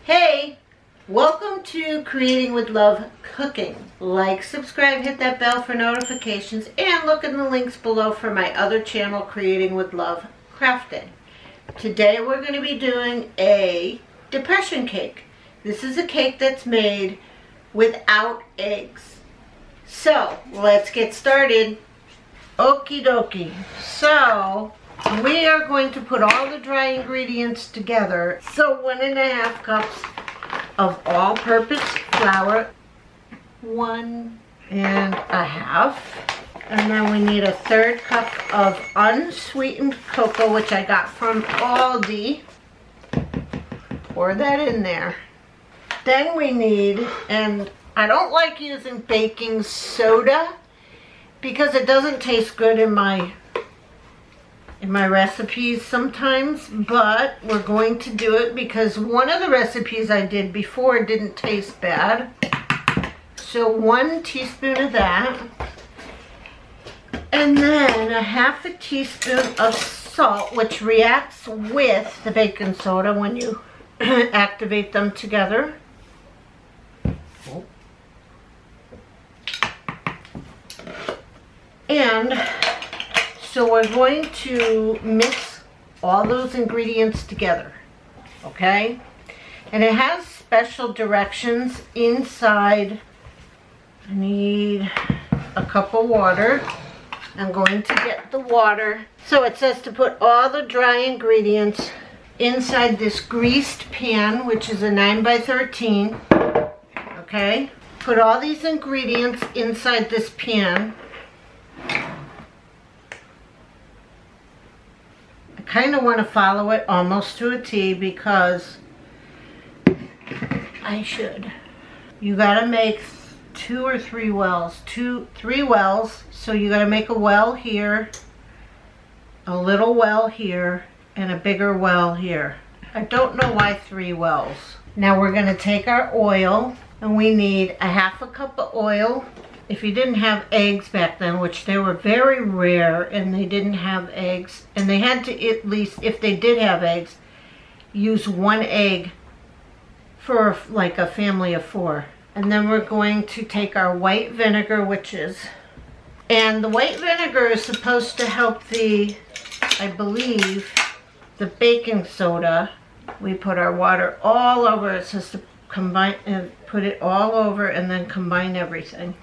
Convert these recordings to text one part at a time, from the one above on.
Hey, welcome to Creating with Love Cooking. Like, subscribe, hit that bell for notifications, and look in the links below for my other channel, Creating with Love Crafting. Today we're going to be doing a depression cake. This is a cake that's made without eggs. So, let's get started. Okie dokie. So, we are going to put all the dry ingredients together. So 1.5 cups of all-purpose flour, 1.5, and then we need 1/3 cup of unsweetened cocoa, which I got from Aldi. Pour that in there. Then we need, and I don't like using baking soda because it doesn't taste good in my recipes sometimes, but we're going to do it because one of the recipes I did before didn't taste bad. So 1 teaspoon of that, and then 1/2 teaspoon of salt, which reacts with the baking soda when you activate them together. And so we're going to mix all those ingredients together, okay? And it has special directions inside. I need a cup of water. I'm going to get the water. So it says to put all the dry ingredients inside this greased pan, which is a 9x13, okay? Put all these ingredients inside this pan. Kind of want to follow it almost to a T because I should. You gotta make 2 or 3 wells. 3 wells. So you gotta make a well here, a little well here, and a bigger well here. I don't know why 3 wells. Now we're gonna take our oil, and we need 1/2 cup of oil. If you didn't have eggs back then, which they were very rare, and they didn't have eggs, and they had to, at least if they did have eggs, use 1 egg for like a family of 4. And then we're going to take our white vinegar, and the white vinegar is supposed to help I believe, the baking soda. We put our water all over. It says to combine and put it all over and then combine everything.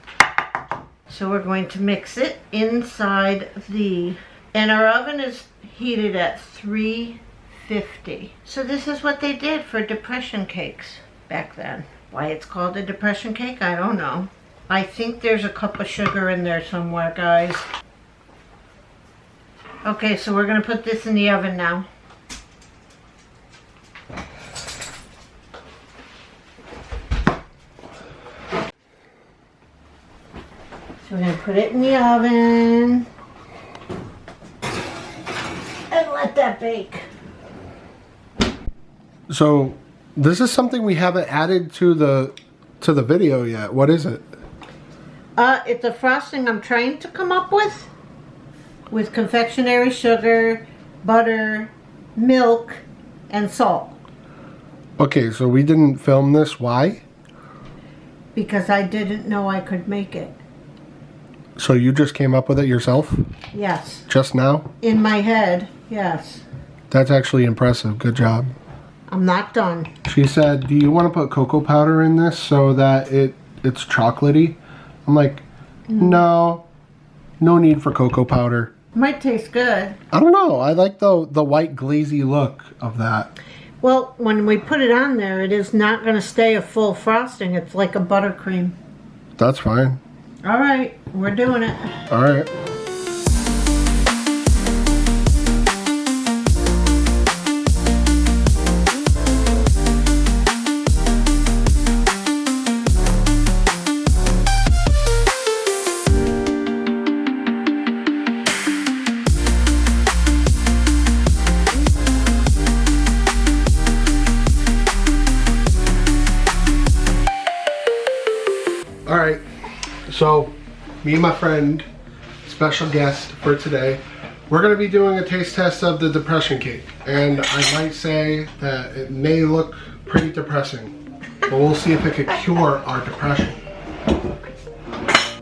So we're going to mix it inside and our oven is heated at 350. So this is what they did for depression cakes back then. Why it's called a depression cake, I don't know. I think there's a cup of sugar in there somewhere, guys. Okay, so we're gonna put this in the oven now. So we're going to put it in the oven and let that bake. So this is something we haven't added to the video yet. What is it? It's a frosting I'm trying to come up with confectionery sugar, butter, milk, and salt. Okay, so we didn't film this. Why? Because I didn't know I could make it. So you just came up with it yourself? Yes. Just now? In my head, yes. That's actually impressive. Good job. I'm not done. She said, do you want to put cocoa powder in this so that it's chocolatey? I'm like, no need for cocoa powder. Might taste good. I don't know. I like the white glazy look of that. Well, when we put it on there, it is not going to stay a full frosting. It's like a buttercream. That's fine. All right, we're doing it. All right. All right. So, me and my friend, special guest for today, we're going to be doing a taste test of the depression cake. And I might say that it may look pretty depressing. But we'll see if it could cure our depression.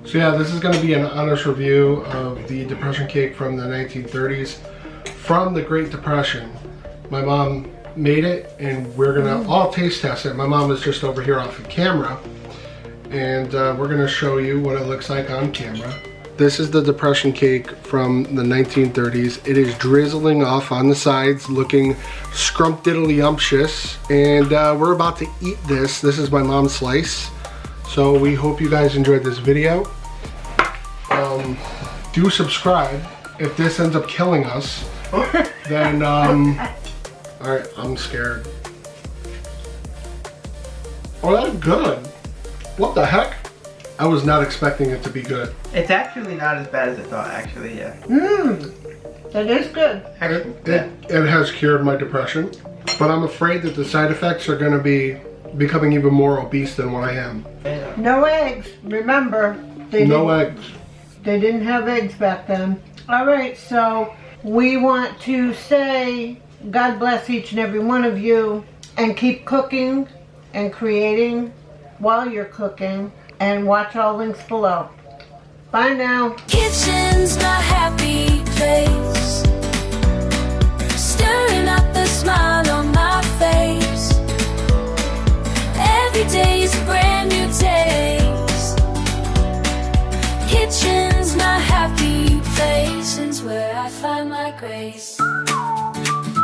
So yeah, this is going to be an honest review of the depression cake from the 1930s. From the Great Depression. My mom made it, and we're going to all taste test it. My mom is just over here off the camera. And we're going to show you what it looks like on camera. This is the depression cake from the 1930s. It is drizzling off on the sides, looking scrumptiddly-umptious. And we're about to eat this. This is my mom's slice. So we hope you guys enjoyed this video. Do subscribe. If this ends up killing us, then, alright, I'm scared. Oh, that's good. What the heck? I was not expecting it to be good. It's actually not as bad as I thought, actually, yeah. It is good. It has cured my depression, but I'm afraid that the side effects are going to be becoming even more obese than what I am. No eggs. Remember, No eggs. They didn't have eggs back then. All right, so we want to say God bless each and every one of you, and keep cooking and creating while you're cooking, and watch all links below. Bye now. Kitchen's my happy place, stirring up the smile on my face. Every day's a brand new taste. Kitchen's my happy place, it's where I find my grace.